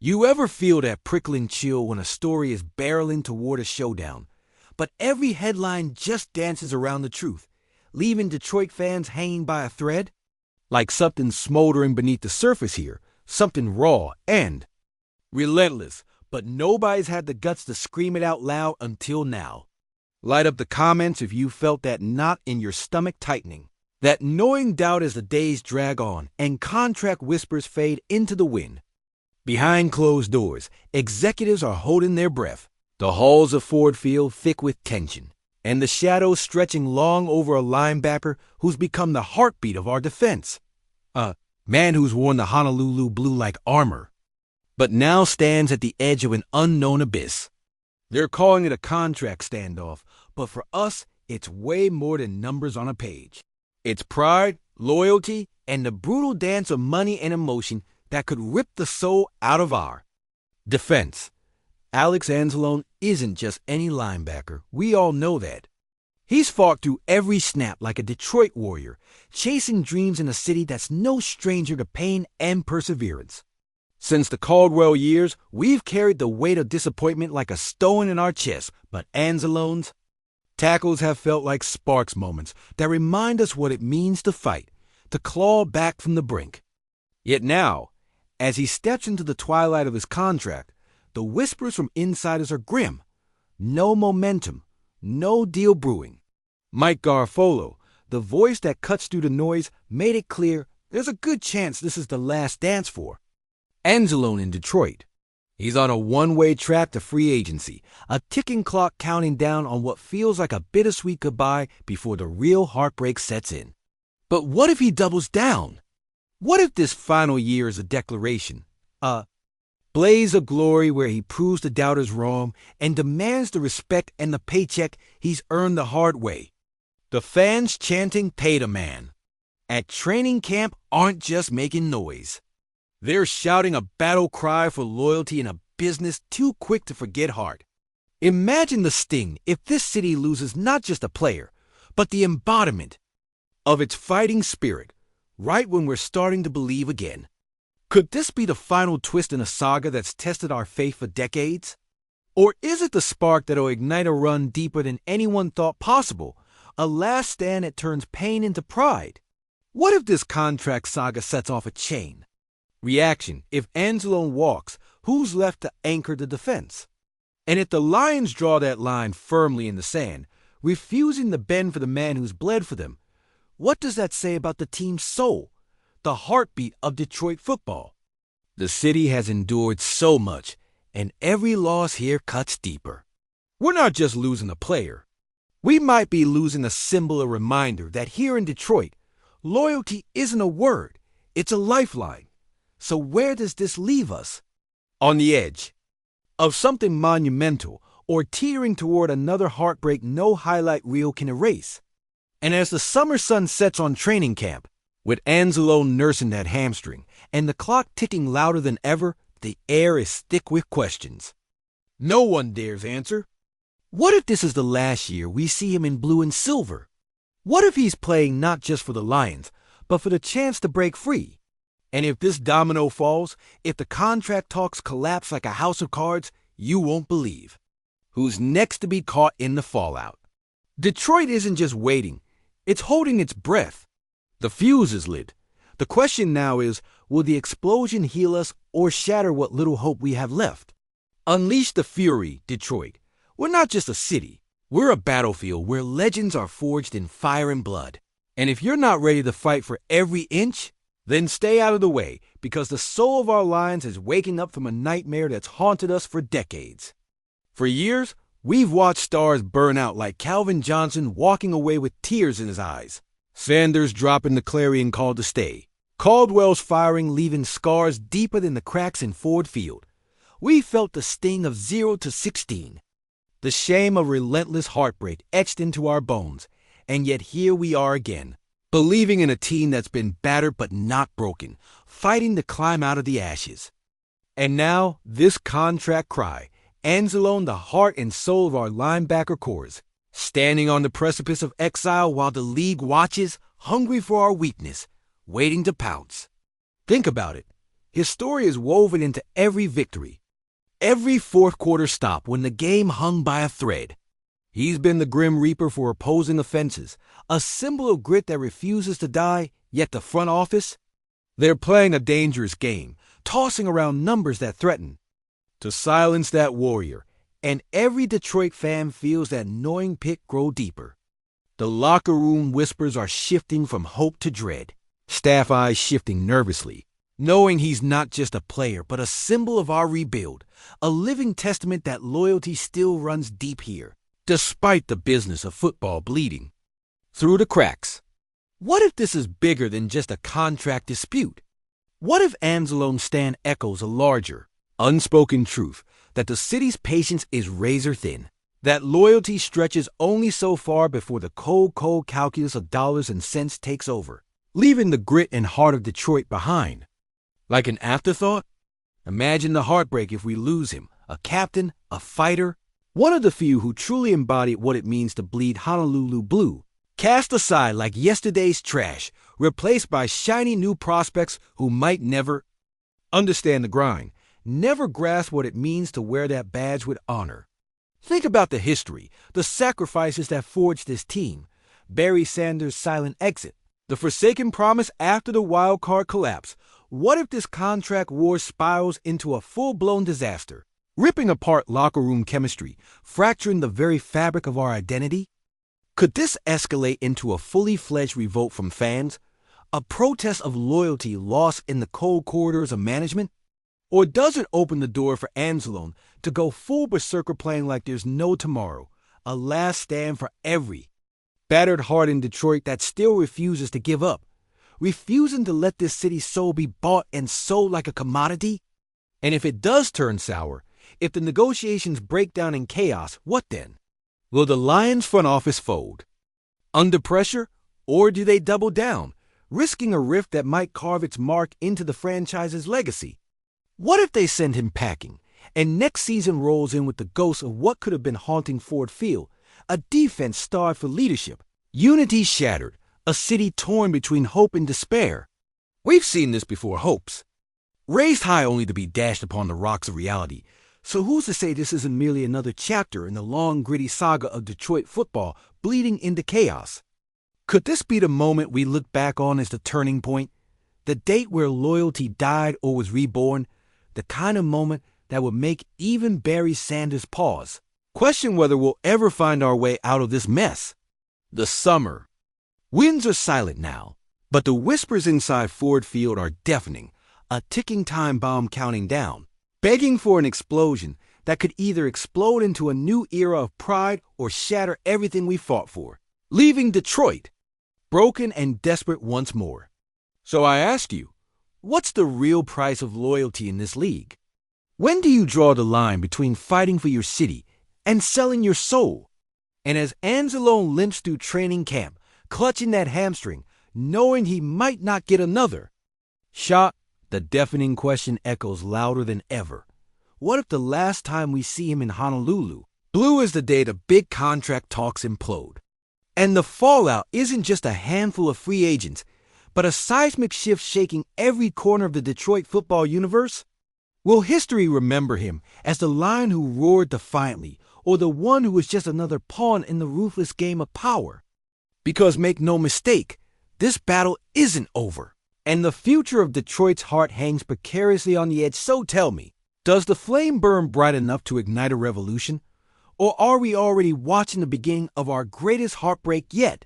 You ever feel that prickling chill when a story is barreling toward a showdown, but every headline just dances around the truth, leaving Detroit fans hanging by a thread? Like something smoldering beneath the surface here, something raw and relentless, but nobody's had the guts to scream it out loud until now. Light up the comments if you felt that knot in your stomach tightening, that gnawing doubt as the days drag on and contract whispers fade into the wind. Behind closed doors, executives are holding their breath, the halls of Ford Field thick with tension, and the shadows stretching long over a linebacker who's become the heartbeat of our defense. A man who's worn the Honolulu blue like armor, but now stands at the edge of an unknown abyss. They're calling it a contract standoff, but for us, it's way more than numbers on a page. It's pride, loyalty, and the brutal dance of money and emotion that could rip the soul out of our defense. Alex Anzalone isn't just any linebacker. We all know that. He's fought through every snap like a Detroit warrior, chasing dreams in a city that's no stranger to pain and perseverance. Since the Caldwell years, we've carried the weight of disappointment like a stone in our chest, but Anzalone's tackles have felt like sparks moments that remind us what it means to fight, to claw back from the brink. Yet now, as he steps into the twilight of his contract, the whispers from insiders are grim. No momentum, no deal brewing. Mike Garafolo, the voice that cuts through the noise, made it clear there's a good chance this is the last dance for Anzalone in Detroit. He's on a one-way track to free agency, a ticking clock counting down on what feels like a bittersweet goodbye before the real heartbreak sets in. But what if he doubles down? What if this final year is a declaration, a blaze of glory where he proves the doubters wrong and demands the respect and the paycheck he's earned the hard way? The fans chanting "Pay the man" at training camp aren't just making noise. They're shouting a battle cry for loyalty in a business too quick to forget heart. Imagine the sting if this city loses not just a player, but the embodiment of its fighting spirit, right when we're starting to believe again. Could this be the final twist in a saga that's tested our faith for decades? Or is it the spark that'll ignite a run deeper than anyone thought possible, a last stand that turns pain into pride? What if this contract saga sets off a chain reaction? If Anzalone walks, who's left to anchor the defense? And if the Lions draw that line firmly in the sand, refusing to bend for the man who's bled for them, what does that say about the team's soul, the heartbeat of Detroit football? The city has endured so much, and every loss here cuts deeper. We're not just losing a player. We might be losing a symbol, a reminder that here in Detroit, loyalty isn't a word, it's a lifeline. So where does this leave us? On the edge of something monumental, or teetering toward another heartbreak no highlight reel can erase. And as the summer sun sets on training camp, with Anzalone nursing that hamstring and the clock ticking louder than ever, the air is thick with questions. No one dares answer. What if this is the last year we see him in blue and silver? What if he's playing not just for the Lions, but for the chance to break free? And if this domino falls, if the contract talks collapse like a house of cards, you won't believe who's next to be caught in the fallout. Detroit isn't just waiting, it's holding its breath. The fuse is lit. The question now is, will the explosion heal us or shatter what little hope we have left? Unleash the fury, Detroit. We're not just a city. We're a battlefield where legends are forged in fire and blood. And if you're not ready to fight for every inch, then stay out of the way, because the soul of our Lions is waking up from a nightmare that's haunted us for decades. For years, we've watched stars burn out like Calvin Johnson walking away with tears in his eyes, Sanders dropping the clarion call to stay, Caldwell's firing leaving scars deeper than the cracks in Ford Field. We felt the sting of 0 to 16, the shame of relentless heartbreak etched into our bones, and yet here we are again, believing in a team that's been battered but not broken, fighting to climb out of the ashes. And now, this contract cry, Anzalone, the heart and soul of our linebacker corps, standing on the precipice of exile while the league watches, hungry for our weakness, waiting to pounce. Think about it. His story is woven into every victory, every fourth-quarter stop when the game hung by a thread. He's been the Grim Reaper for opposing offenses, a symbol of grit that refuses to die, yet the front office? They're playing a dangerous game, tossing around numbers that threaten to silence that warrior, and every Detroit fan feels that gnawing pit grow deeper. The locker room whispers are shifting from hope to dread, staff eyes shifting nervously, knowing he's not just a player but a symbol of our rebuild, a living testament that loyalty still runs deep here, despite the business of football bleeding through the cracks. What if this is bigger than just a contract dispute? What if Anzalone'S stand echoes a larger, unspoken truth that the city's patience is razor thin, that loyalty stretches only so far before the cold calculus of dollars and cents takes over, leaving the grit and heart of Detroit behind? Like an afterthought? Imagine the heartbreak if we lose him, a captain, a fighter, one of the few who truly embodied what it means to bleed Honolulu blue, cast aside like yesterday's trash, replaced by shiny new prospects who might never understand the grind, never grasp what it means to wear that badge with honor. Think about the history, the sacrifices that forged this team, Barry Sanders' silent exit, the forsaken promise after the wild card collapse. What if this contract war spirals into a full-blown disaster, ripping apart locker room chemistry, fracturing the very fabric of our identity? Could this escalate into a fully fledged revolt from fans, a protest of loyalty lost in the cold corridors of management? Or does it open the door for Anzalone to go full berserker playing like there's no tomorrow, a last stand for every battered heart in Detroit that still refuses to give up, refusing to let this city's soul be bought and sold like a commodity? And if it does turn sour, if the negotiations break down in chaos, what then? Will the Lions front office fold under pressure, or do they double down, risking a rift that might carve its mark into the franchise's legacy? What if they send him packing, and next season rolls in with the ghost of what could have been haunting Ford Field, a defense starved for leadership, unity shattered, a city torn between hope and despair? We've seen this before, hopes raised high only to be dashed upon the rocks of reality. So who's to say this isn't merely another chapter in the long, gritty saga of Detroit football bleeding into chaos? Could this be the moment we look back on as the turning point, the date where loyalty died or was reborn, the kind of moment that would make even Barry Sanders pause, question whether we'll ever find our way out of this mess? The summer. Winds are silent now, but the whispers inside Ford Field are deafening, a ticking time bomb counting down, begging for an explosion that could either explode into a new era of pride or shatter everything we fought for, leaving Detroit broken and desperate once more. So I ask you, what's the real price of loyalty in this league? When do you draw the line between fighting for your city and selling your soul? And as Anzalone limps through training camp, clutching that hamstring, knowing he might not get another shot, the deafening question echoes louder than ever. What if the last time we see him in Honolulu, blue is the day the big contract talks implode? And the fallout isn't just a handful of free agents, but a seismic shift shaking every corner of the Detroit football universe? Will history remember him as the lion who roared defiantly, or the one who was just another pawn in the ruthless game of power? Because make no mistake, this battle isn't over, and the future of Detroit's heart hangs precariously on the edge. So tell me, does the flame burn bright enough to ignite a revolution? Or are we already watching the beginning of our greatest heartbreak yet?